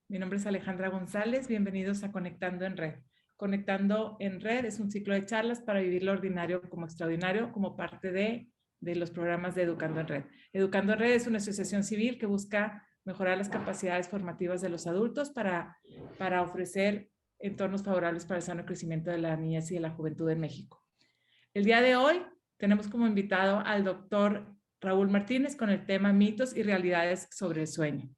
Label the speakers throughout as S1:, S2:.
S1: Mi nombre es Alejandra González. Bienvenidos a Conectando en Red. Conectando en Red es un ciclo de charlas para vivir lo ordinario como extraordinario como parte de los programas de Educando en Red. Educando en Red es una asociación civil que busca mejorar las capacidades formativas de los adultos para ofrecer entornos favorables para el sano crecimiento de la niñez y de la juventud en México. El día de hoy tenemos como invitado al doctor Raúl Martínez con el tema mitos y realidades sobre el sueño.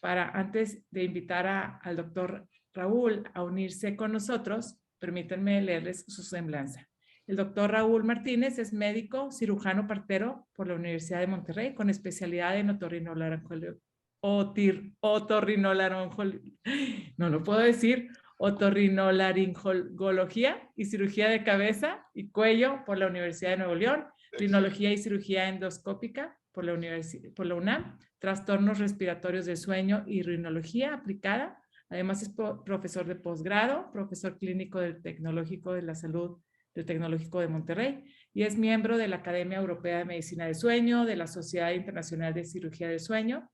S1: Antes de invitar al doctor Raúl a unirse con nosotros, permítanme leerles su semblanza. El doctor Raúl Martínez es médico cirujano partero por la Universidad de Monterrey con especialidad en otorrinolaringología y cirugía de cabeza y cuello por la Universidad de Nuevo León, rinología y cirugía endoscópica por la UNAM, trastornos respiratorios del sueño y rinología aplicada. Además es profesor de posgrado, profesor clínico del Tecnológico de la Salud del Tecnológico de Monterrey y es miembro de la Academia Europea de Medicina del Sueño, de la Sociedad Internacional de Cirugía del Sueño,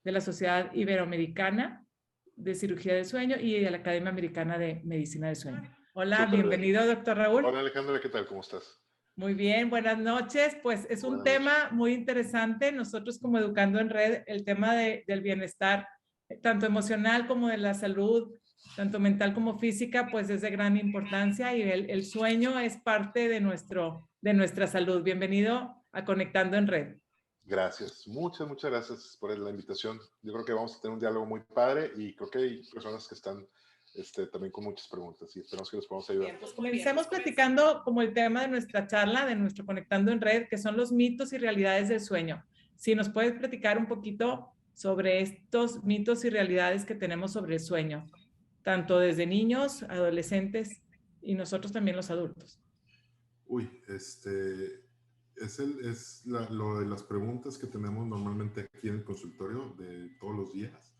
S1: de la Sociedad Iberoamericana de Cirugía del Sueño y de la Academia Americana de Medicina del Sueño. Hola,
S2: Súper
S1: bienvenido,
S2: bien.
S1: doctor Raúl.
S2: Hola Alejandra, ¿qué tal? ¿Cómo estás?
S1: Muy bien, buenas noches. Pues es un
S2: Buenas noches.
S1: tema muy interesante. Nosotros como Educando en Red, el tema del bienestar, tanto emocional como de la salud, tanto mental como física, pues es de gran importancia y el sueño es parte de nuestra salud. Bienvenido a Conectando en Red.
S2: Gracias, muchas gracias por la invitación. Yo creo que vamos a tener un diálogo muy padre y creo que hay personas que están también con muchas preguntas y esperamos que les podamos ayudar.
S1: Bien, pues comencemos platicando como el tema de nuestra charla, de nuestro Conectando en Red, que son los mitos y realidades del sueño. Si nos puedes platicar un poquito sobre estos mitos y realidades que tenemos sobre el sueño, tanto desde niños, adolescentes y nosotros también los adultos.
S3: Uy, lo de las preguntas que tenemos normalmente aquí en el consultorio de todos los días.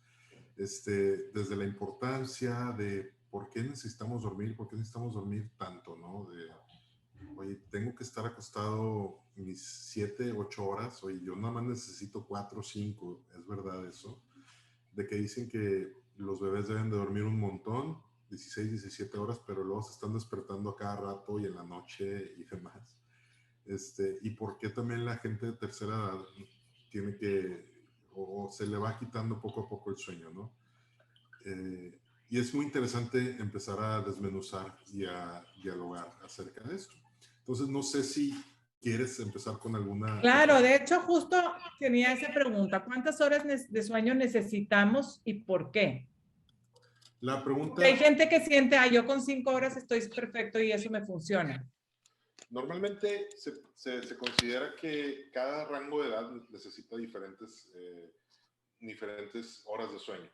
S3: Desde la importancia de por qué necesitamos dormir tanto, ¿no? Oye, tengo que estar acostado mis 7, 8 horas, oye, yo nada más necesito 4 o 5, ¿es verdad eso? De que dicen que los bebés deben de dormir un montón, 16, 17 horas, pero luego se están despertando a cada rato y en la noche y demás. Y por qué también la gente de tercera edad tiene o se le va quitando poco a poco el sueño, ¿no? Y es muy interesante empezar a desmenuzar y a dialogar acerca de esto. Entonces, no sé si quieres empezar con alguna...
S1: Claro, de hecho, justo tenía esa pregunta. ¿Cuántas horas de sueño necesitamos y por qué?
S3: La pregunta...
S1: Porque hay gente que siente, yo con 5 horas estoy perfecto y eso me funciona.
S2: Normalmente se considera que cada rango de edad necesita diferentes horas de sueño.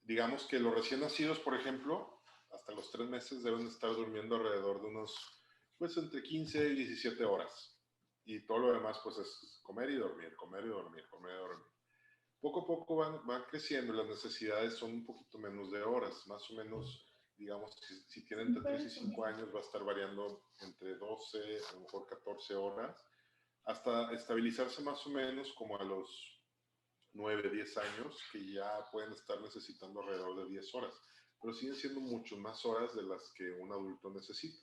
S2: Digamos que los recién nacidos, por ejemplo, hasta los 3 meses deben estar durmiendo alrededor de unos, pues entre 15 y 17 horas. Y todo lo demás, pues es comer y dormir, comer y dormir, comer y dormir. Poco a poco van creciendo y las necesidades son un poquito menos de horas, más o menos, digamos, si tienen entre 3 y 5 años va a estar variando entre 12, a lo mejor 14 horas, hasta estabilizarse más o menos como a los 9, 10 años, que ya pueden estar necesitando alrededor de 10 horas, pero siguen siendo mucho más horas de las que un adulto necesita.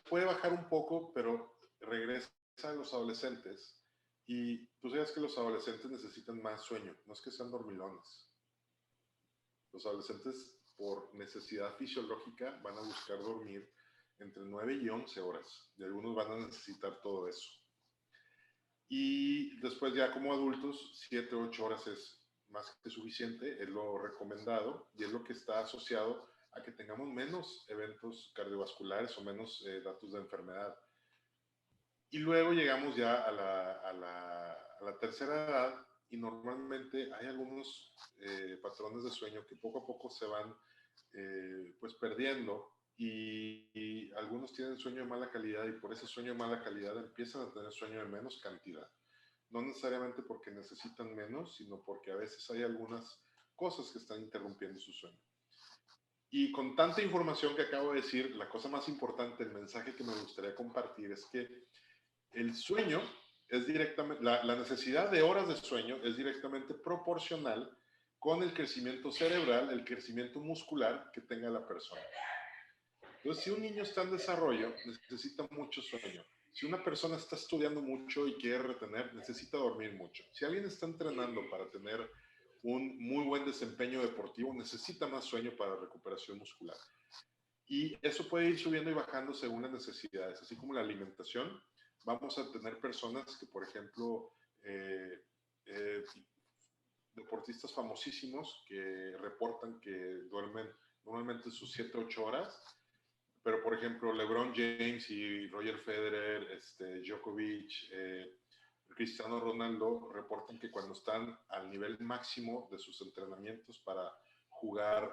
S2: Puede bajar un poco, pero regresa a los adolescentes y tú sabes que los adolescentes necesitan más sueño, no es que sean dormilones. Los adolescentes por necesidad fisiológica van a buscar dormir entre 9 y 11 horas y algunos van a necesitar todo eso. Y después ya como adultos, 7 o 8 horas es más que suficiente, es lo recomendado y es lo que está asociado a que tengamos menos eventos cardiovasculares o menos datos de enfermedad. Y luego llegamos ya a la tercera edad y normalmente hay algunos patrones de sueño que poco a poco se van pues perdiendo y algunos tienen sueño de mala calidad y por ese sueño de mala calidad empiezan a tener sueño de menos cantidad. No necesariamente porque necesitan menos, sino porque a veces hay algunas cosas que están interrumpiendo su sueño. Y con tanta información que acabo de decir, la cosa más importante, el mensaje que me gustaría compartir es que el sueño es directamente, la necesidad de horas de sueño es directamente proporcional con el crecimiento cerebral, el crecimiento muscular que tenga la persona. Entonces, si un niño está en desarrollo, necesita mucho sueño. Si una persona está estudiando mucho y quiere retener, necesita dormir mucho. Si alguien está entrenando para tener un muy buen desempeño deportivo, necesita más sueño para recuperación muscular. Y eso puede ir subiendo y bajando según las necesidades, así como la alimentación. Vamos a tener personas que, por ejemplo, deportistas famosísimos que reportan que duermen normalmente sus 7-8 horas, pero por ejemplo LeBron James y Roger Federer, Djokovic, Cristiano Ronaldo reportan que cuando están al nivel máximo de sus entrenamientos para jugar,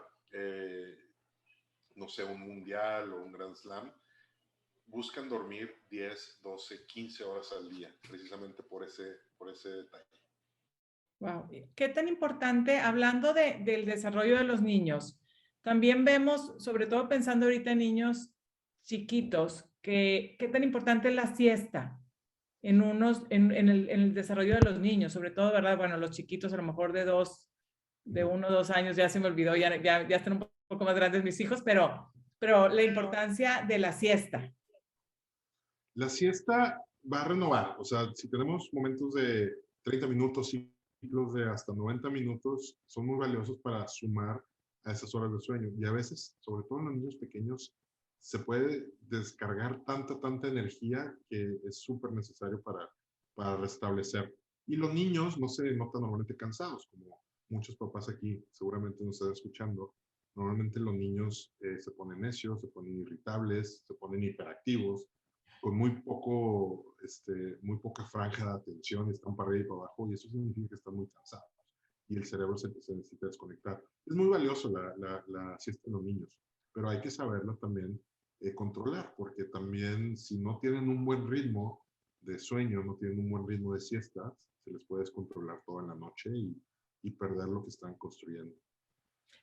S2: no sé, un mundial o un Grand Slam, buscan dormir 10, 12, 15 horas al día, precisamente por ese detalle.
S1: Wow. ¿Qué tan importante, hablando del desarrollo de los niños, también vemos, sobre todo pensando ahorita en niños chiquitos, qué tan importante es la siesta en el desarrollo de los niños, sobre todo, ¿verdad? Bueno, los chiquitos a lo mejor de 1 o 2 años, ya se me olvidó, ya están un poco más grandes mis hijos, pero la importancia de la siesta.
S3: La siesta va a renovar, o sea, si tenemos momentos de 30 minutos, ciclos de hasta 90 minutos, son muy valiosos para sumar a esas horas de sueño. Y a veces, sobre todo en los niños pequeños, se puede descargar tanta energía que es súper necesario para restablecer. Y los niños no se notan normalmente cansados, como muchos papás aquí seguramente nos están escuchando. Normalmente los niños se ponen necios, se ponen irritables, se ponen hiperactivos, con muy poca franja de atención, y están para arriba y para abajo, y eso significa que están muy cansados y el cerebro se necesita desconectar. Es muy valioso la siesta de los niños, pero hay que saberlo también controlar, porque también si no tienen un buen ritmo de sueño, no tienen un buen ritmo de siesta, se les puede descontrolar toda la noche y perder lo que están construyendo.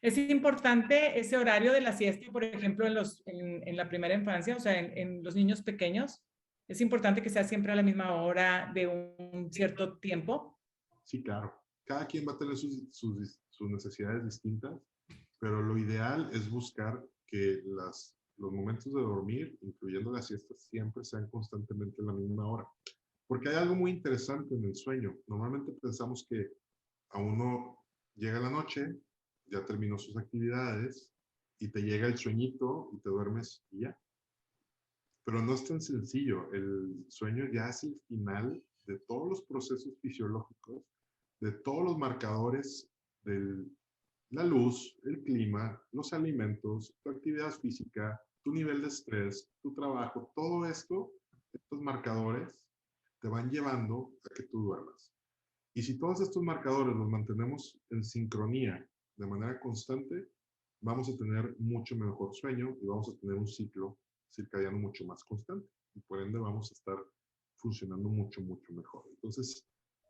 S1: Es importante ese horario de la siesta, por ejemplo, en la primera infancia, o sea, en los niños pequeños. Es importante que sea siempre a la misma hora de un cierto tiempo.
S3: Sí, claro. Cada quien va a tener sus necesidades distintas, pero lo ideal es buscar que los momentos de dormir, incluyendo las siestas, siempre sean constantemente a la misma hora. Porque hay algo muy interesante en el sueño. Normalmente pensamos que a uno llega la noche, ya terminó sus actividades y te llega el sueñito y te duermes y ya. Pero no es tan sencillo. El sueño ya es el final de todos los procesos fisiológicos, de todos los marcadores de la luz, el clima, los alimentos, tu actividad física, tu nivel de estrés, tu trabajo, todo esto, estos marcadores te van llevando a que tú duermas. Y si todos estos marcadores los mantenemos en sincronía de manera constante, vamos a tener mucho mejor sueño y vamos a tener un ciclo circadiano mucho más constante. Y por ende vamos a estar funcionando mucho mejor. Entonces,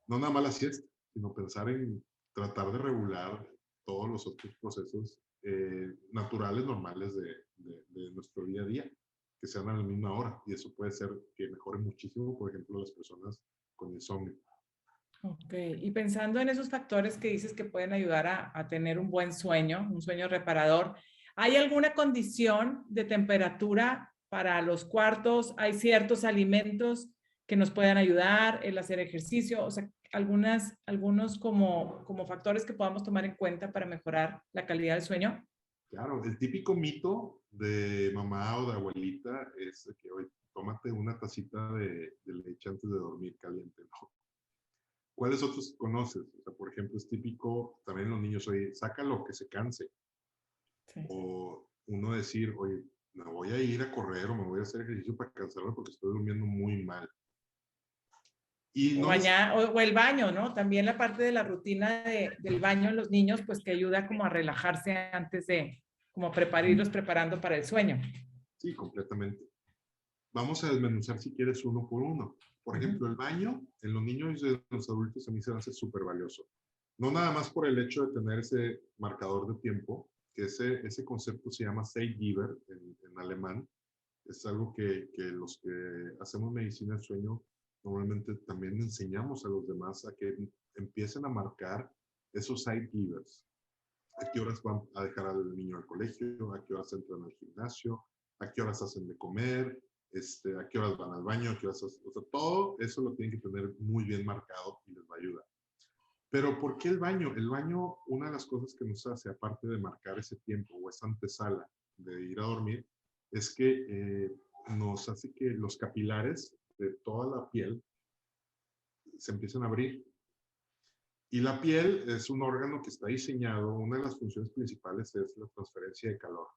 S3: no nada más la siesta, sino pensar en tratar de regular todos los otros procesos naturales, normales de nuestro día a día, que sean a la misma hora. Y eso puede ser que mejore muchísimo, por ejemplo, las personas con insomnio.
S1: Ok, y pensando en esos factores que dices que pueden ayudar a tener un buen sueño, un sueño reparador, ¿hay alguna condición de temperatura para los cuartos? ¿Hay ciertos alimentos que nos puedan ayudar, el hacer ejercicio? O sea, algunos como factores que podamos tomar en cuenta para mejorar la calidad del sueño.
S3: Claro, el típico mito de mamá o de abuelita es que, oye, tómate una tacita de leche antes de dormir caliente, ¿no? ¿Cuáles otros conoces? O sea, por ejemplo, es típico también en los niños, oye, sácalo que se canse.
S1: Sí.
S3: O uno decir, oye, me voy a ir a correr o me voy a hacer ejercicio para cansarme porque estoy durmiendo muy mal. Y no
S1: O el baño, ¿no? También la parte de la rutina del baño en los niños, pues que ayuda como a relajarse antes de, como irlos preparando para el sueño.
S3: Sí, completamente. Vamos a desmenuzar si quieres uno por uno. Por ejemplo, el baño en los niños y en los adultos a mí se me hace súper valioso. No nada más por el hecho de tener ese marcador de tiempo, que ese concepto se llama Zeitgeber en alemán. Es algo que los que hacemos medicina del sueño normalmente también enseñamos a los demás a que empiecen a marcar esos side givers. ¿A qué horas van a dejar al niño al colegio? ¿A qué horas entran al gimnasio? ¿A qué horas hacen de comer? ¿A qué horas van al baño? ¿A qué horas hacen? O sea, todo eso lo tienen que tener muy bien marcado y les va a ayudar. Pero ¿por qué el baño? El baño, una de las cosas que nos hace, aparte de marcar ese tiempo o esa antesala de ir a dormir, es que nos hace que los capilares de toda la piel se empiecen a abrir. Y la piel es un órgano que está diseñado, una de las funciones principales es la transferencia de calor.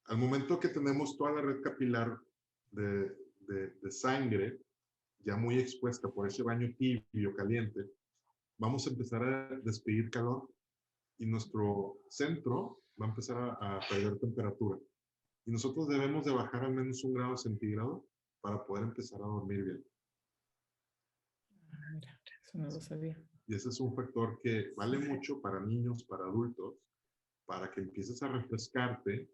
S3: Al momento que tenemos toda la red capilar de sangre ya muy expuesta por ese baño tibio, caliente, vamos a empezar a despedir calor y nuestro centro va a empezar a perder temperatura. Y nosotros debemos de bajar al menos 1 grado centígrado para poder empezar a dormir bien.
S1: Mira, eso no lo sabía.
S3: Y ese es un factor que vale mucho para niños, para adultos, para que empieces a refrescarte,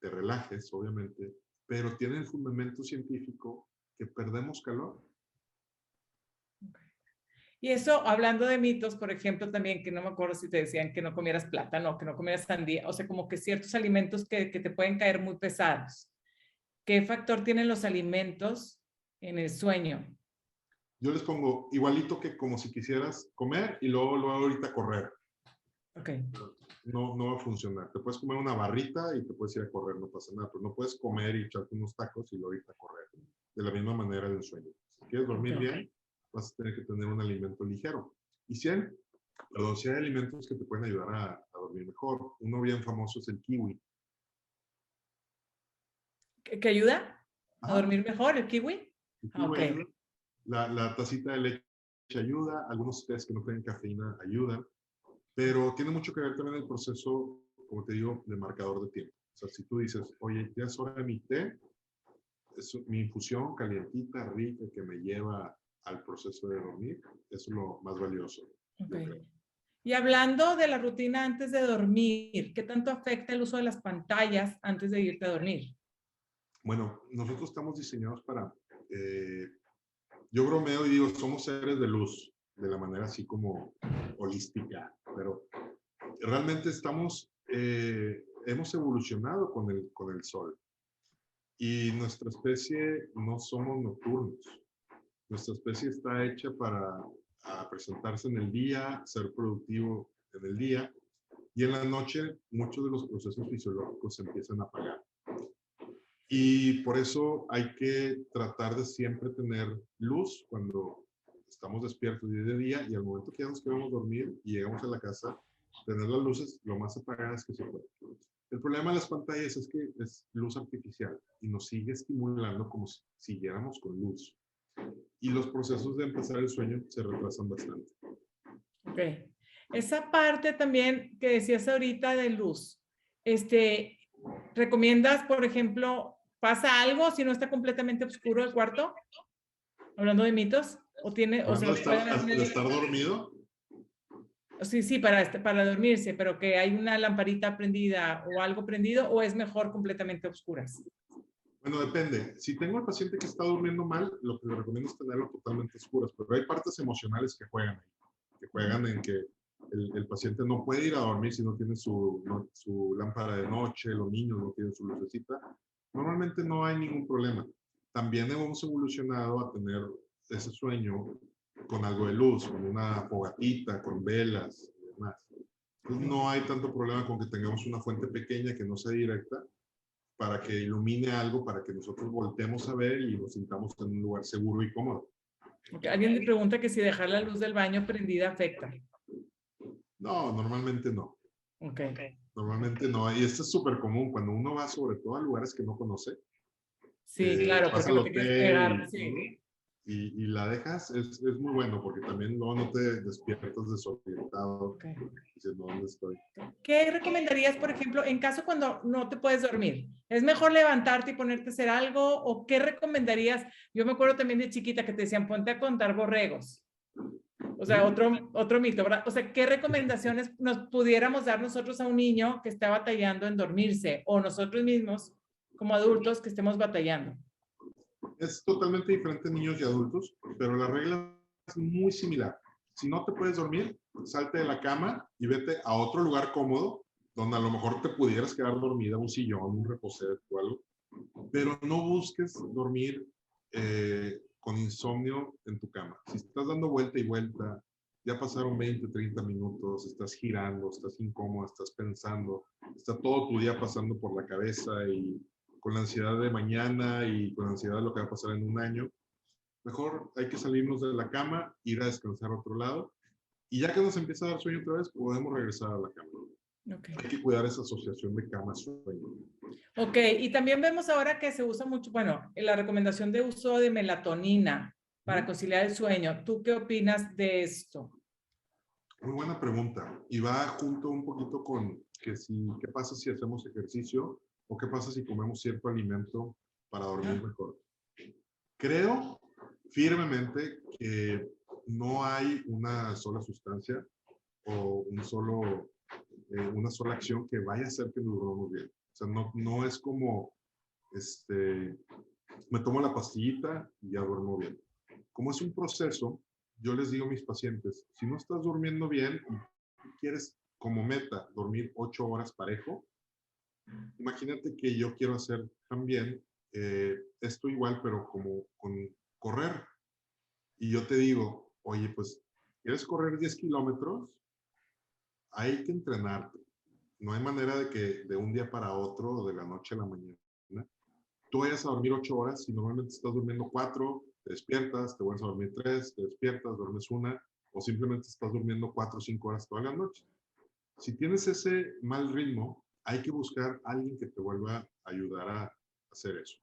S3: te relajes, obviamente, pero tiene el fundamento científico que perdemos calor.
S1: Y eso, hablando de mitos, por ejemplo, también, que no me acuerdo si te decían que no comieras plátano, que no comieras sandía, o sea, como que ciertos alimentos que te pueden caer muy pesados. ¿Qué factor tienen los alimentos en el sueño?
S3: Yo les pongo igualito que como si quisieras comer y luego ahorita correr.
S1: Ok.
S3: No va a funcionar. Te puedes comer una barrita y te puedes ir a correr, no pasa nada, pero no puedes comer y echarte unos tacos y luego ahorita correr. De la misma manera en el sueño. Si quieres dormir bien, vas a tener que tener un alimento ligero. Y si hay alimentos que te pueden ayudar a dormir mejor. Uno bien famoso es el kiwi.
S1: ¿Que ayuda a
S3: Ajá.
S1: dormir mejor el kiwi?
S3: El kiwi
S1: Ok.
S3: ayuda. La tacita de leche ayuda. Algunos tés que no tienen cafeína ayudan. Pero tiene mucho que ver también el proceso, como te digo, de marcador de tiempo. O sea, si tú dices, oye, ya es hora de mi té, es mi infusión calientita, rica, que me lleva al proceso de dormir, eso es lo más valioso.
S1: Okay. Y hablando de la rutina antes de dormir, ¿qué tanto afecta el uso de las pantallas antes de irte a dormir?
S3: Bueno, nosotros estamos diseñados para, yo bromeo y digo, somos seres de luz, de la manera así como holística, pero realmente hemos evolucionado con el sol. Y nuestra especie no somos nocturnos. Nuestra especie está hecha para presentarse en el día, ser productivo en el día, y en la noche muchos de los procesos fisiológicos se empiezan a apagar. Y por eso hay que tratar de siempre tener luz cuando estamos despiertos de día, y al momento que ya nos queremos dormir y llegamos a la casa, tener las luces lo más apagadas que se puede. El problema de las pantallas es que es luz artificial y nos sigue estimulando como si siguiéramos con luz. Y los procesos de empezar el sueño se retrasan bastante.
S1: Ok. Esa parte también que decías ahorita de luz, ¿recomiendas, por ejemplo, pasa algo si no está completamente oscuro el cuarto? Hablando de mitos. ¿O tiene, o
S3: ¿De estar dormido?
S1: Sí, para dormirse, pero que hay una lamparita prendida o algo prendido, o es mejor completamente oscuras.
S3: Bueno, depende. Si tengo al paciente que está durmiendo mal, lo que le recomiendo es tenerlo totalmente oscuras, pero hay partes emocionales que juegan ahí, que juegan en que el paciente no puede ir a dormir si no tiene su lámpara de noche, los niños no tienen su lucecita. Normalmente no hay ningún problema. También hemos evolucionado a tener ese sueño con algo de luz, con una fogatita, con velas y demás. Entonces no hay tanto problema con que tengamos una fuente pequeña que no sea directa, para que ilumine algo, para que nosotros volteemos a ver y nos sintamos en un lugar seguro y cómodo.
S1: Okay. Alguien me pregunta que si dejar la luz del baño prendida afecta.
S3: No, normalmente no.
S1: Okay.
S3: Normalmente no. Y esto es súper común cuando uno va sobre todo a lugares que no conoce.
S1: Sí, claro, porque no te quieres pegar. Sí.
S3: Y la dejas, es muy bueno, porque también no te despiertas desorientado.
S1: Okay.
S3: Diciendo, ¿dónde estoy?
S1: ¿Qué recomendarías, por ejemplo, en caso cuando no te puedes dormir? ¿Es mejor levantarte y ponerte a hacer algo? ¿O qué recomendarías? Yo me acuerdo también de chiquita que te decían, ponte a contar borregos. O sea, otro mito, ¿verdad? O sea, ¿qué recomendaciones nos pudiéramos dar nosotros a un niño que está batallando en dormirse? O nosotros mismos, como adultos, que estemos batallando.
S3: Es totalmente diferente en niños y adultos, pero la regla es muy similar. Si no te puedes dormir, salte de la cama y vete a otro lugar cómodo, donde a lo mejor te pudieras quedar dormida, un sillón, un reposet o algo, pero no busques dormir con insomnio en tu cama. Si estás dando vuelta y vuelta, ya pasaron 20, 30 minutos, estás girando, estás incómodo, estás pensando, está todo tu día pasando por la cabeza y con la ansiedad de mañana y con la ansiedad de lo que va a pasar en un año, mejor hay que salirnos de la cama, ir a descansar a otro lado y ya que nos empieza a dar sueño otra vez, podemos regresar a la cama.
S1: Okay.
S3: Hay que cuidar esa asociación de cama-sueño.
S1: Ok, y también vemos ahora que se usa mucho, bueno, la recomendación de uso de melatonina para conciliar el sueño. ¿Tú qué opinas de esto?
S3: Muy buena pregunta. Y va junto un poquito con qué pasa si hacemos ejercicio o qué pasa si comemos cierto alimento para dormir mejor. Creo firmemente que no hay una sola sustancia o una sola acción que vaya a hacer que nos durmamos bien. O sea, no es como, me tomo la pastillita y ya duermo bien. Como es un proceso, yo les digo a mis pacientes, si no estás durmiendo bien y quieres como meta dormir 8 horas parejo, imagínate que yo quiero hacer también esto igual, pero como con correr. Y yo te digo, oye, pues, ¿quieres correr 10 kilómetros? Hay que entrenarte. No hay manera de que de un día para otro o de la noche a la mañana tú vayas a dormir 8 horas y normalmente estás durmiendo 4, te despiertas, te vuelves a dormir 3, te despiertas, duermes 1 o simplemente estás durmiendo 4 o 5 horas toda la noche. Si tienes ese mal ritmo, hay que buscar a alguien que te vuelva a ayudar a hacer eso.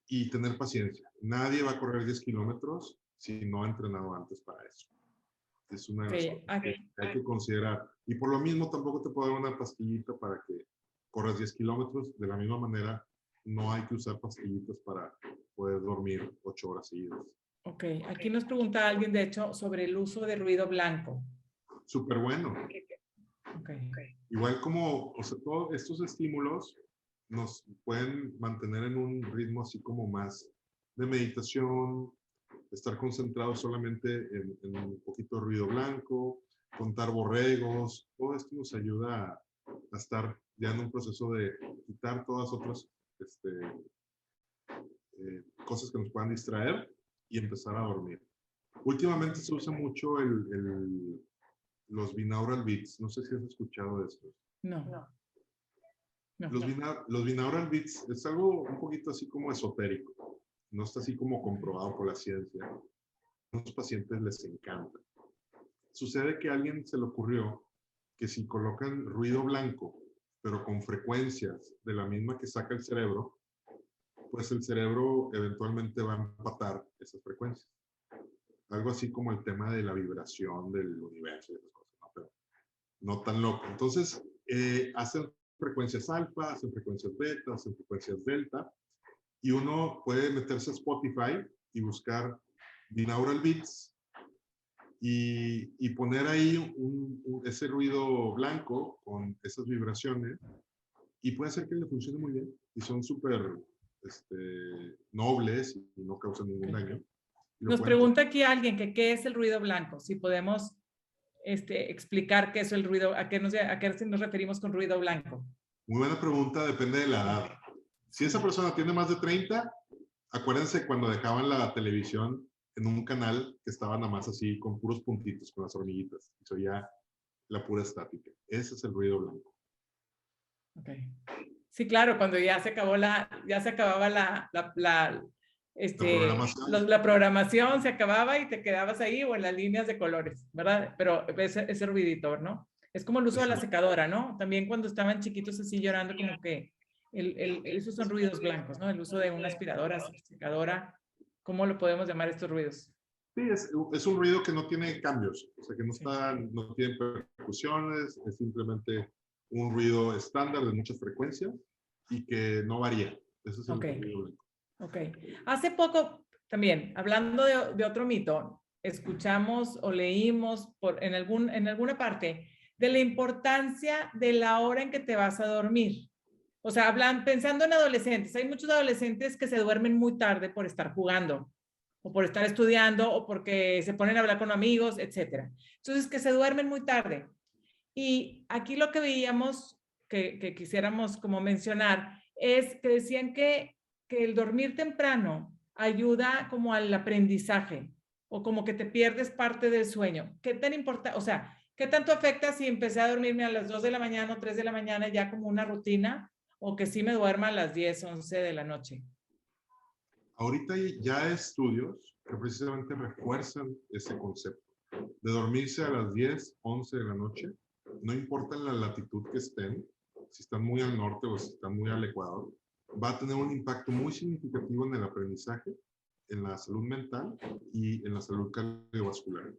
S3: Y tener paciencia. Nadie va a correr 10 kilómetros si no ha entrenado antes para eso. Es una de las cosas que hay que considerar. Y por lo mismo tampoco te puedo dar una pastillita para que corras 10 kilómetros. De la misma manera, no hay que usar pastillitas para poder dormir 8 horas seguidas.
S1: Ok, aquí nos pregunta alguien, de hecho, sobre el uso de ruido blanco.
S3: Súper bueno.
S1: Okay.
S3: Igual como, o sea, todos estos estímulos nos pueden mantener en un ritmo así como más de meditación, estar concentrados solamente en un poquito de ruido blanco, contar borregos, todo esto nos ayuda a estar ya en un proceso de quitar todas otras cosas que nos puedan distraer y empezar a dormir. Últimamente se usa mucho los binaural beats. No sé si has escuchado de esto.
S1: No.
S3: Los binaural beats es algo un poquito así como esotérico. No está así como comprobado por la ciencia. A los pacientes les encanta. Sucede que a alguien se le ocurrió que si colocan ruido blanco, pero con frecuencias de la misma que saca el cerebro, pues el cerebro eventualmente va a empatar esas frecuencias. Algo así como el tema de la vibración del universo y esas cosas, ¿no? Pero no tan loco. Entonces, hacen frecuencias alfa, hacen frecuencias beta, hacen frecuencias delta, y uno puede meterse a Spotify y buscar binaural beats y poner ahí ese ruido blanco con esas vibraciones y puede ser que le funcione muy bien y son súper nobles y no causan ningún daño.
S1: Nos pregunta aquí alguien que qué es el ruido blanco, si podemos explicar qué es el ruido, a qué nos referimos con ruido blanco.
S3: Muy buena pregunta, depende de la edad. Si esa persona tiene más de 30, acuérdense cuando dejaban la televisión en un canal que estaba nada más así con puros puntitos, con las hormiguitas. Eso ya la pura estática. Ese es el ruido blanco.
S1: Ok. Sí, claro, cuando ya se acababa la programación se acababa y te quedabas ahí o en las líneas de colores, ¿verdad? Pero ese ruidito, ¿no? Es como el uso de la secadora, ¿no? También cuando estaban chiquitos así llorando, como que esos son ruidos blancos, ¿no? El uso de una aspiradora, secadora, ¿cómo lo podemos llamar estos ruidos?
S3: Sí, es un ruido que no tiene cambios, o sea, que no tiene percusiones, es simplemente un ruido estándar de muchas frecuencias y que no varía. Ese es el ruido blanco.
S1: Ok. Hace poco, también, hablando de otro mito, escuchamos o leímos en alguna parte de la importancia de la hora en que te vas a dormir. O sea, pensando en adolescentes, hay muchos adolescentes que se duermen muy tarde por estar jugando, o por estar estudiando, o porque se ponen a hablar con amigos, etcétera. Entonces, que se duermen muy tarde. Y aquí lo que veíamos, que quisiéramos como mencionar, es que decían que el dormir temprano ayuda como al aprendizaje, o como que te pierdes parte del sueño. ¿Qué tan importante, o sea, qué tanto afecta si empecé a dormirme a las 2 de la mañana o 3 de la mañana ya como una rutina, o que sí me duerma a las 10, 11 de la noche?
S3: Ahorita ya hay estudios que precisamente refuerzan ese concepto de dormirse a las 10, 11 de la noche, no importa en la latitud que estén, si están muy al norte o si están muy al Ecuador, va a tener un impacto muy significativo en el aprendizaje, en la salud mental y en la salud cardiovascular.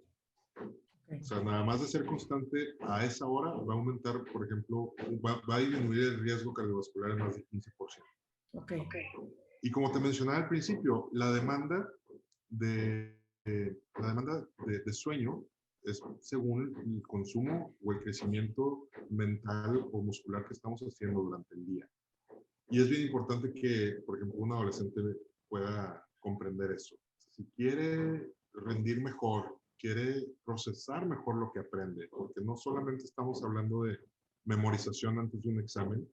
S1: Okay.
S3: O sea, nada más de ser constante a esa hora va a aumentar, por ejemplo, va a disminuir el riesgo cardiovascular en más de 15%.
S1: Okay.
S3: Y como te mencionaba al principio, la demanda de sueño es según el consumo o el crecimiento mental o muscular que estamos haciendo durante el día. Y es bien importante que, por ejemplo, un adolescente pueda comprender eso. Si quiere rendir mejor, quiere procesar mejor lo que aprende, porque no solamente estamos hablando de memorización antes de un examen.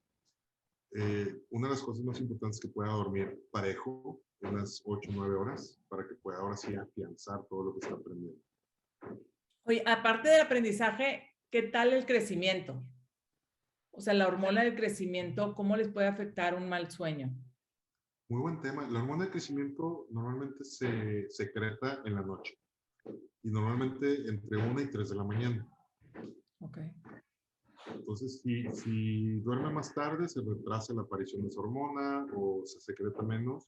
S3: Una de las cosas más importantes es que pueda dormir parejo, unas 8 o 9 horas, para que pueda ahora sí afianzar todo lo que está aprendiendo.
S1: Oye, aparte del aprendizaje, ¿qué tal el crecimiento? O sea, la hormona del crecimiento, ¿cómo les puede afectar un mal sueño?
S3: Muy buen tema. La hormona de crecimiento normalmente se secreta en la noche y normalmente entre 1 y 3 de la mañana.
S1: Ok.
S3: Entonces, si duerme más tarde, se retrasa la aparición de esa hormona o se secreta menos.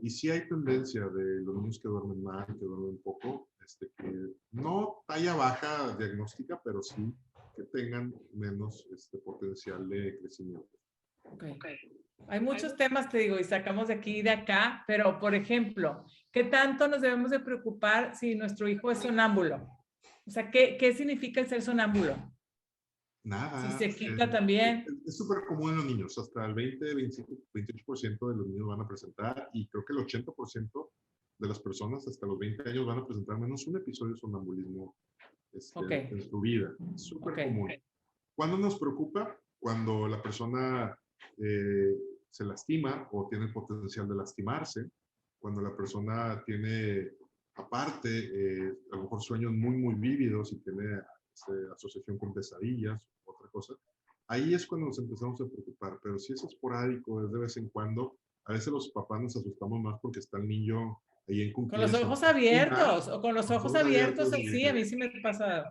S3: Y sí hay tendencia de los niños que duermen mal, que duermen poco, que no talla baja diagnóstica, pero sí que tengan menos potencial de crecimiento.
S1: Okay. Hay muchos temas, te digo, y sacamos de aquí y de acá, pero por ejemplo, ¿qué tanto nos debemos de preocupar si nuestro hijo es sonámbulo? O sea, ¿qué significa el ser sonámbulo? Si
S3: Nada.
S1: se quita también.
S3: Es súper común en los niños. Hasta el 20, 25, 28% de los niños van a presentar y creo que el 80% de las personas hasta los 20 años van a presentar menos un episodio de sonambulismo en su vida. Es súper común. ¿Cuándo nos preocupa? Cuando la persona se lastima o tiene el potencial de lastimarse, cuando la persona tiene, aparte, a lo mejor sueños muy, muy vívidos y tiene asociación con pesadillas, otra cosa. Ahí es cuando nos empezamos a preocupar, pero si es esporádico, es de vez en cuando, a veces los papás nos asustamos más porque está el niño ahí en
S1: Con los
S3: cuclillas.
S1: ojos abiertos, o con los ojos abiertos así, a mí sí me pasa.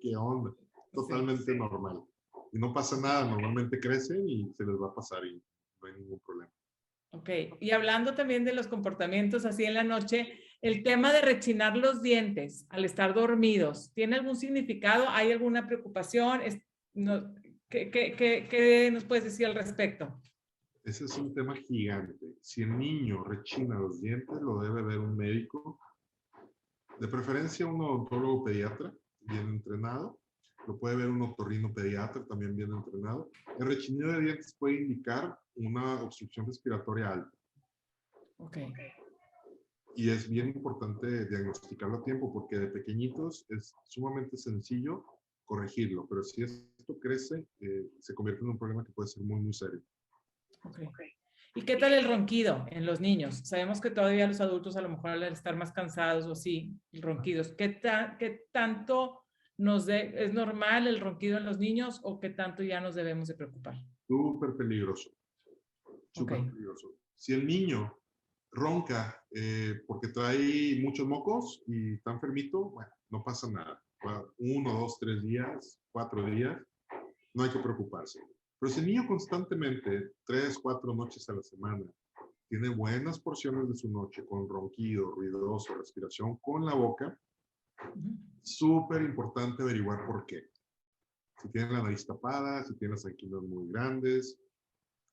S3: ¿Qué onda? Totalmente
S1: sí.
S3: normal. Y no pasa nada, normalmente crecen y se les va a pasar y no hay ningún problema.
S1: Ok, y hablando también de los comportamientos así en la noche, el tema de rechinar los dientes al estar dormidos, ¿tiene algún significado? ¿Hay alguna preocupación? ¿Qué nos puedes decir al respecto?
S3: Ese es un tema gigante. Si el niño rechina los dientes, lo debe ver un médico, de preferencia un odontólogo pediatra bien entrenado. Lo puede ver un otorrino pediatra también bien entrenado. El rechinido de dientes puede indicar una obstrucción respiratoria alta.
S1: Ok.
S3: Y es bien importante diagnosticarlo a tiempo porque de pequeñitos es sumamente sencillo corregirlo, pero si esto crece, se convierte en un problema que puede ser muy, muy serio.
S1: Okay. ¿Y qué tal el ronquido en los niños? Sabemos que todavía los adultos a lo mejor al estar más cansados o así, ronquidos. ¿Qué tanto es normal el ronquido en los niños o qué tanto ya nos debemos de preocupar?
S3: Súper peligroso. Súper peligroso. Si el niño ronca porque trae muchos mocos y está enfermito, bueno, no pasa nada. 1, 2, 3 días, 4 días, no hay que preocuparse. Pero si el niño constantemente, 3, 4 noches a la semana, tiene buenas porciones de su noche con ronquido, ruidoso, respiración con la boca, súper importante averiguar por qué. Si tiene la nariz tapada, si tiene las anquinas muy grandes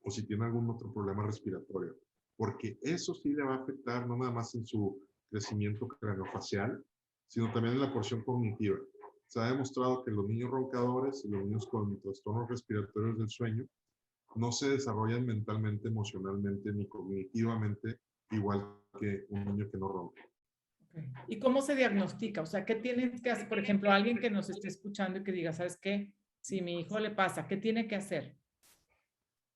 S3: o si tiene algún otro problema respiratorio. Porque eso sí le va a afectar no nada más en su crecimiento craneofacial, sino también en la porción cognitiva. Se ha demostrado que los niños roncadores y los niños con trastornos respiratorios del sueño no se desarrollan mentalmente, emocionalmente ni cognitivamente igual que un niño que no ronca.
S1: Okay. ¿Y cómo se diagnostica? O sea, ¿qué tienes que hacer? Por ejemplo, alguien que nos esté escuchando y que diga, ¿sabes qué? Si mi hijo le pasa, ¿qué tiene que hacer?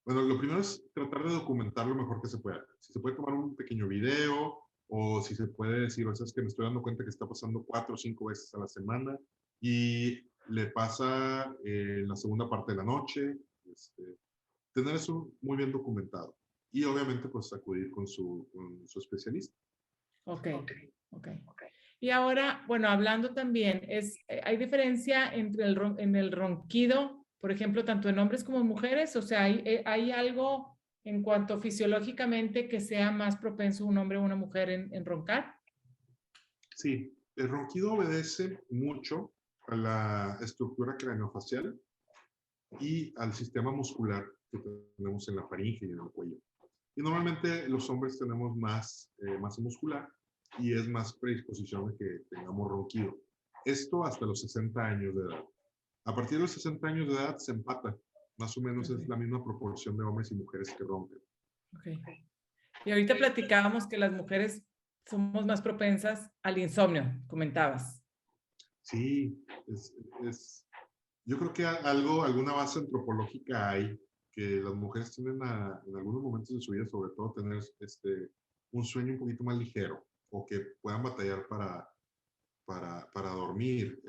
S3: Bueno, lo primero es tratar de documentar lo mejor que se pueda. Si se puede tomar un pequeño video o si se puede decir, o sea, es que me estoy dando cuenta que está pasando 4 o 5 veces a la semana y le pasa en la segunda parte de la noche. Tener eso muy bien documentado y obviamente pues acudir con su especialista.
S1: Ok, ok. Y ahora, bueno, hablando también, ¿hay diferencia entre en el ronquido, por ejemplo, tanto en hombres como en mujeres? O sea, ¿hay algo en cuanto fisiológicamente que sea más propenso un hombre o una mujer en roncar?
S3: Sí, el ronquido obedece mucho a la estructura craneofacial y al sistema muscular que tenemos en la faringe y en el cuello. Y normalmente los hombres tenemos más masa muscular y es más predisposición de que tengamos ronquido. Esto hasta los 60 años de edad. A partir de los 60 años de edad se empata. Más o menos es la misma proporción de hombres y mujeres que roncan.
S1: Okay. Y ahorita platicábamos que las mujeres somos más propensas al insomnio, comentabas.
S3: Sí, yo creo que alguna base antropológica hay que las mujeres tienden en algunos momentos de su vida, sobre todo, tener un sueño un poquito más ligero o que puedan batallar para dormir.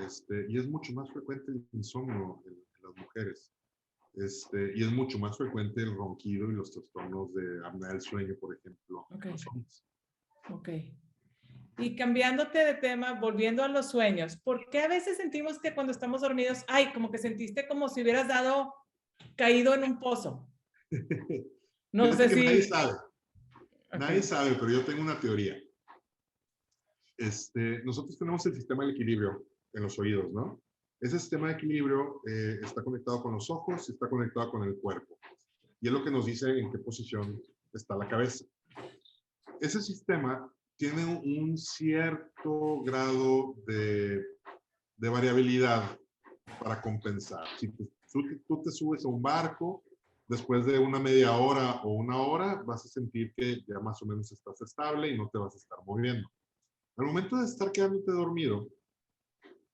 S3: Y es mucho más frecuente el insomnio en las mujeres. Y es mucho más frecuente el ronquido y los trastornos de apnea del sueño, por ejemplo, en los hombres.
S1: Ok. Y cambiándote de tema, volviendo a los sueños, ¿por qué a veces sentimos que cuando estamos dormidos, ay, como que sentiste como si hubieras caído en un pozo? No
S3: Fíjate
S1: sé
S3: que
S1: si...
S3: nadie sabe.
S1: Okay.
S3: Nadie sabe, pero yo tengo una teoría. Nosotros tenemos el sistema de equilibrio en los oídos, ¿no? Ese sistema de equilibrio está conectado con los ojos y está conectado con el cuerpo. Y es lo que nos dice en qué posición está la cabeza. Ese sistema tiene un cierto grado de variabilidad para compensar. Si tú te subes a un barco, después de una media hora o una hora, vas a sentir que ya más o menos estás estable y no te vas a estar moviendo. Al momento de estar quedándote dormido,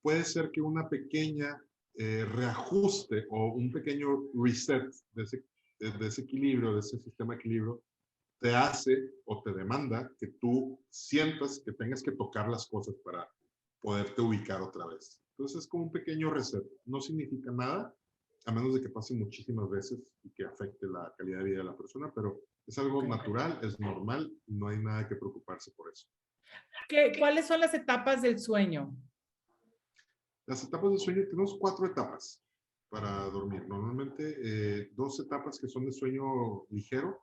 S3: puede ser que una pequeña reajuste o un pequeño reset de ese equilibrio, de ese sistema de equilibrio, te hace o te demanda que tú sientas que tengas que tocar las cosas para poderte ubicar otra vez. Entonces es como un pequeño reset. No significa nada, a menos de que pase muchísimas veces y que afecte la calidad de vida de la persona, pero es algo natural, es normal, no hay nada que preocuparse por eso.
S1: ¿Cuáles son las etapas del sueño?
S3: Las etapas del sueño, tenemos 4 etapas para dormir. Normalmente 2 etapas que son de sueño ligero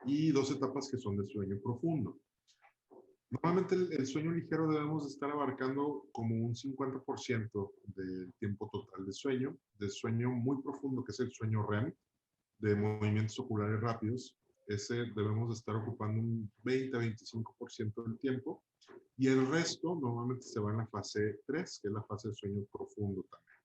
S3: y 2 etapas que son de sueño profundo. Normalmente el sueño ligero debemos estar abarcando como un 50% del tiempo total de sueño muy profundo, que es el sueño REM, de movimientos oculares rápidos. Ese debemos estar ocupando un 20-25% del tiempo. Y el resto normalmente se va en la fase 3, que es la fase de sueño profundo también.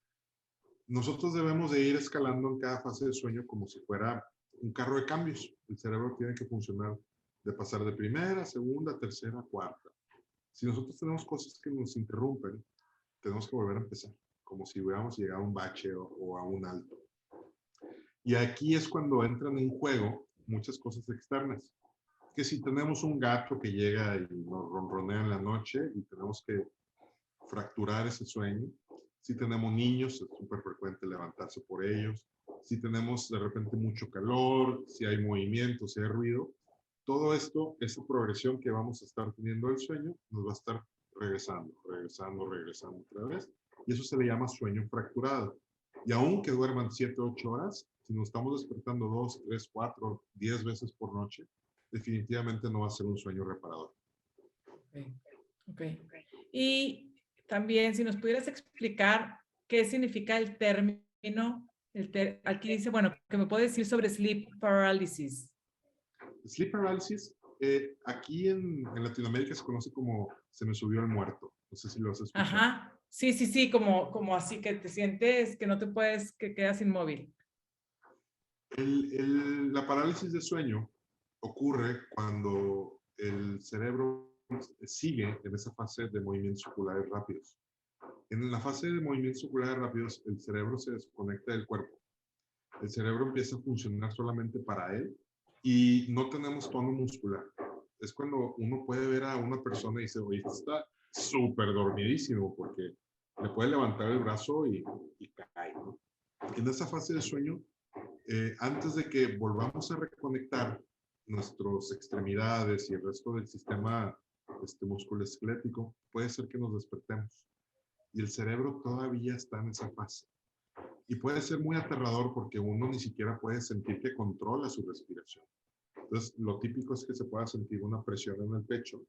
S3: Nosotros debemos de ir escalando en cada fase de sueño como si fuera un carro de cambios. El cerebro tiene que funcionar de pasar de primera, segunda, tercera, cuarta. Si nosotros tenemos cosas que nos interrumpen, tenemos que volver a empezar, como si hubiéramos llegado a un bache o a un alto. Y aquí es cuando entran en juego muchas cosas externas. Que si tenemos un gato que llega y nos ronronea en la noche y tenemos que fracturar ese sueño. Si tenemos niños, es súper frecuente levantarse por ellos. Si tenemos de repente mucho calor, si hay movimiento, si hay ruido, todo esto, esa progresión que vamos a estar teniendo del sueño, nos va a estar regresando otra vez. Y eso se le llama sueño fracturado. Y aunque duerman 7, 8 horas, si nos estamos despertando 2, 3, 4, 10 veces por noche, definitivamente no va a ser un sueño reparador.
S1: Okay. Y también, si nos pudieras explicar qué significa el término, aquí dice, bueno, que me puede decir sobre sleep paralysis.
S3: Sleep paralysis, aquí en Latinoamérica se conoce como se me subió el muerto. No sé si lo has escuchado.
S1: Ajá. Sí, como así que te sientes que no te puedes, que quedas inmóvil.
S3: La parálisis de sueño ocurre cuando el cerebro sigue en esa fase de movimientos oculares rápidos. En la fase de movimientos oculares rápidos, el cerebro se desconecta del cuerpo. El cerebro empieza a funcionar solamente para él y no tenemos tono muscular. Es cuando uno puede ver a una persona y dice, oye, está súper dormidísimo porque le puede levantar el brazo y cae, ¿no? En esa fase de sueño, antes de que volvamos a reconectar nuestras extremidades y el resto del sistema musculoesquelético, puede ser que nos despertemos. Y el cerebro todavía está en esa fase. Y puede ser muy aterrador porque uno ni siquiera puede sentir que controla su respiración. Entonces, lo típico es que se pueda sentir una presión en el pecho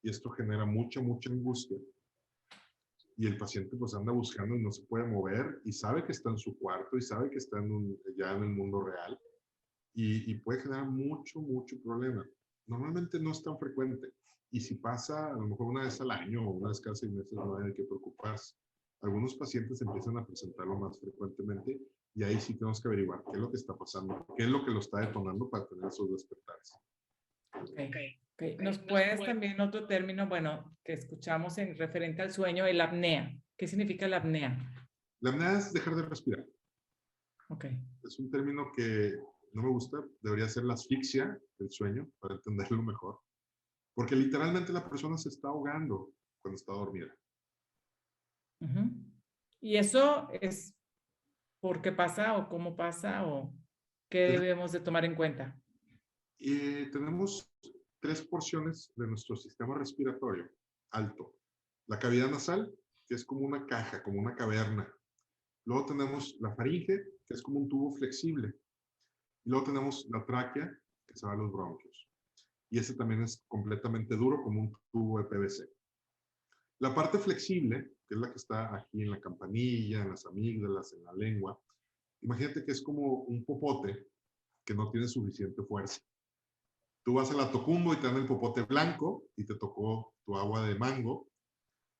S3: y esto genera mucha angustia. Y el paciente pues anda buscando y no se puede mover y sabe que está en su cuarto y sabe que está ya en el mundo real y puede generar mucho problema. Normalmente no es tan frecuente y si pasa a lo mejor una vez al año o una vez cada 6 meses no hay que preocuparse. Algunos pacientes empiezan a presentarlo más frecuentemente y ahí sí tenemos que averiguar qué es lo que está pasando, qué es lo que lo está detonando para tener esos despertares.
S1: Okay. ¿Nos puedes también otro término, bueno, que escuchamos en referente al sueño, el apnea? ¿Qué significa la apnea?
S3: La apnea es dejar de respirar.
S1: Okay.
S3: Es un término que no me gusta, debería ser la asfixia del sueño, para entenderlo mejor. Porque literalmente la persona se está ahogando cuando está dormida.
S1: ¿Y eso es por qué pasa o cómo pasa o qué debemos de tomar en cuenta?
S3: Tenemos 3 porciones de nuestro sistema respiratorio alto. La cavidad nasal, que es como una caja, como una caverna. Luego tenemos la faringe, que es como un tubo flexible. Y luego tenemos la tráquea, que se va a los bronquios. Y ese también es completamente duro, como un tubo de PVC. La parte flexible, que es la que está aquí en la campanilla, en las amígdalas, en la lengua, imagínate que es como un popote que no tiene suficiente fuerza. Tú vas a la Tocumbo y te dan el popote blanco y te tocó tu agua de mango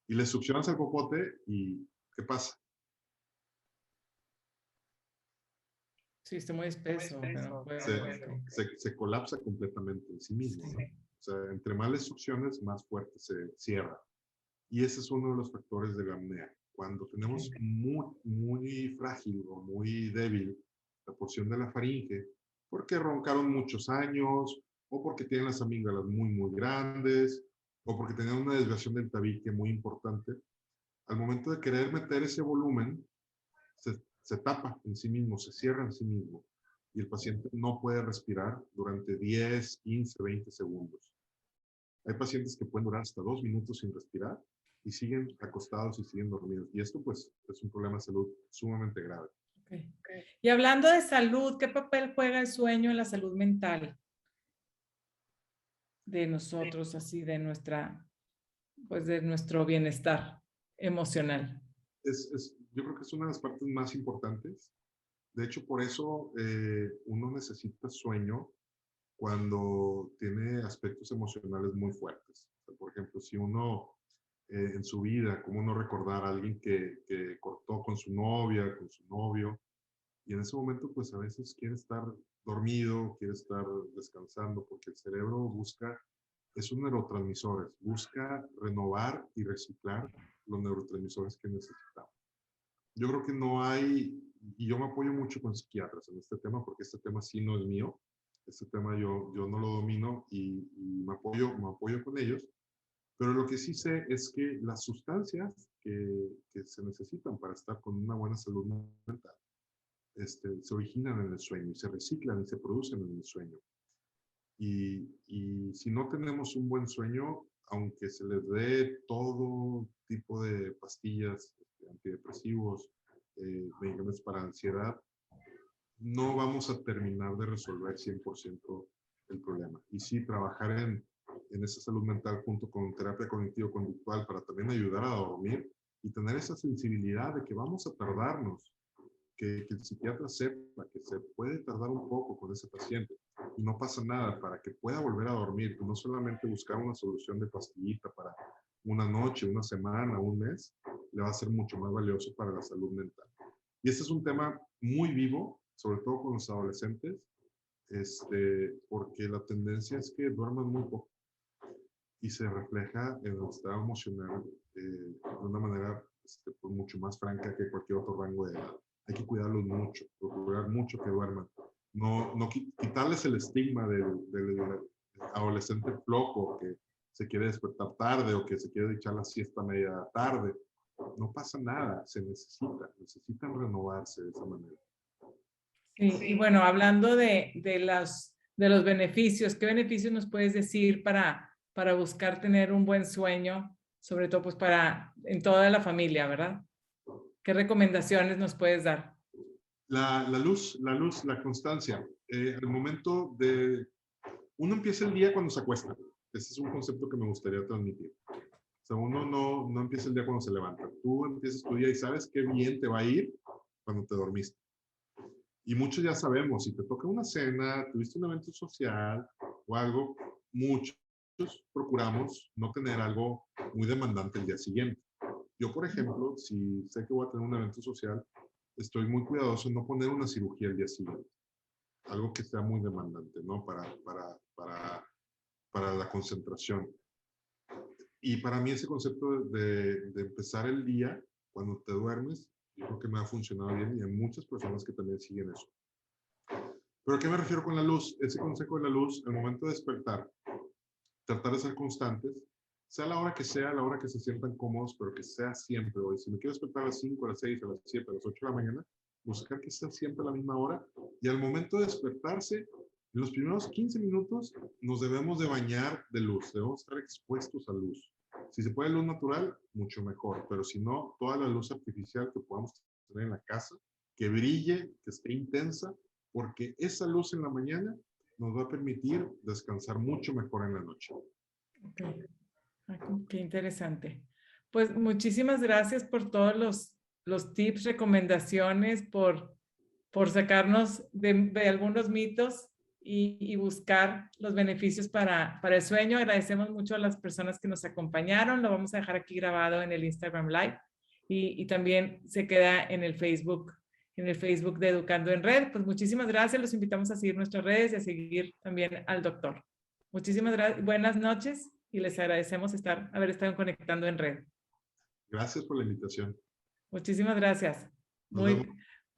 S3: y le succionas el popote y ¿qué pasa?
S1: Sí, está muy espeso.
S3: Se colapsa completamente en sí mismo, ¿no? O sea, entre más le succiones, más fuerte se cierra. Y ese es uno de los factores de la apnea. Cuando tenemos muy frágil o muy débil la porción de la faringe, porque roncaron muchos años, o porque tienen las amígdalas muy grandes, o porque tenían una desviación del tabique muy importante, al momento de querer meter ese volumen, se tapa en sí mismo, se cierra en sí mismo, y el paciente no puede respirar durante 10, 15, 20 segundos. Hay pacientes que pueden durar hasta 2 minutos sin respirar y siguen acostados y siguen dormidos. Y esto pues es un problema de salud sumamente grave.
S1: Okay. Y hablando de salud, ¿qué papel juega el sueño en la salud mental de nosotros, así de de nuestro bienestar emocional?
S3: Yo creo que es una de las partes más importantes. De hecho, por eso uno necesita sueño cuando tiene aspectos emocionales muy fuertes. O sea, por ejemplo, si uno en su vida, cómo no recordar a alguien que cortó con su novia, con su novio, y en ese momento pues a veces quiere estar dormido, quiere estar descansando, porque el cerebro busca esos neurotransmisores, busca renovar y reciclar los neurotransmisores que necesitamos. Yo creo que no hay, y yo me apoyo mucho con psiquiatras en este tema, porque este tema sí no es mío, este tema yo no lo domino y me apoyo con ellos, pero lo que sí sé es que las sustancias que se necesitan para estar con una buena salud mental se originan en el sueño y se reciclan y se producen en el sueño. Y si no tenemos un buen sueño, aunque se les dé todo tipo de pastillas, antidepresivos, medicamentos para ansiedad, no vamos a terminar de resolver 100% el problema. Y sí, trabajar en esa salud mental junto con terapia cognitivo-conductual para también ayudar a dormir y tener esa sensibilidad de que vamos a tardarnos, que el psiquiatra sepa que se puede tardar un poco con ese paciente y no pasa nada para que pueda volver a dormir, no solamente buscar una solución de pastillita para una noche, una semana, un mes, le va a ser mucho más valioso para la salud mental. Y este es un tema muy vivo sobre todo con los adolescentes, porque la tendencia es que duerman muy poco y se refleja en el estado emocional de una manera pues mucho más franca que cualquier otro rango de edad. Hay que cuidarlos mucho, procurar mucho que duerman. No quitarles el estigma del adolescente flojo que se quiere despertar tarde o que se quiere echar la siesta media tarde. No pasa nada, se necesitan renovarse de esa manera.
S1: Sí, y bueno, hablando de los beneficios, ¿qué beneficios nos puedes decir para buscar tener un buen sueño, sobre todo pues en toda la familia, ¿verdad? ¿Qué recomendaciones nos puedes dar?
S3: La luz, la constancia. Al momento uno empieza el día cuando se acuesta. Ese es un concepto que me gustaría transmitir. O sea, uno no empieza el día cuando se levanta. Tú empiezas tu día y sabes qué bien te va a ir cuando te dormiste. Y muchos ya sabemos, si te toca una cena, tuviste un evento social o algo, muchos procuramos no tener algo muy demandante el día siguiente. Yo, por ejemplo, si sé que voy a tener un evento social, estoy muy cuidadoso en no poner una cirugía el día siguiente. Algo que sea muy demandante, ¿no? Para la concentración. Y para mí ese concepto de empezar el día cuando te duermes, yo creo que me ha funcionado bien y hay muchas personas que también siguen eso. ¿Pero a qué me refiero con la luz? Ese consejo de la luz, al momento de despertar, tratar de ser constantes, sea la hora que sea, la hora que se sientan cómodos, pero que sea siempre hoy. Si me quiero despertar a las 5, a las 6, a las 7, a las 8 de la mañana, buscar que sea siempre a la misma hora. Y al momento de despertarse, en los primeros 15 minutos, nos debemos de bañar de luz. Debemos estar expuestos a luz. Si se puede luz natural, mucho mejor. Pero si no, toda la luz artificial que podamos tener en la casa, que brille, que esté intensa, porque esa luz en la mañana nos va a permitir descansar mucho mejor en la noche.
S1: Okay. Qué interesante. Pues muchísimas gracias por todos los tips, recomendaciones, por sacarnos de algunos mitos y buscar los beneficios para el sueño. Agradecemos mucho a las personas que nos acompañaron. Lo vamos a dejar aquí grabado en el Instagram Live y también se queda en el Facebook de Educando en Red. Pues muchísimas gracias. Los invitamos a seguir nuestras redes y a seguir también al doctor. Muchísimas gracias. Buenas noches y les agradecemos haber estado conectando en red.
S3: Gracias por la invitación.
S1: Muchísimas gracias.
S3: Nos vemos.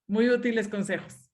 S1: Muy útiles consejos.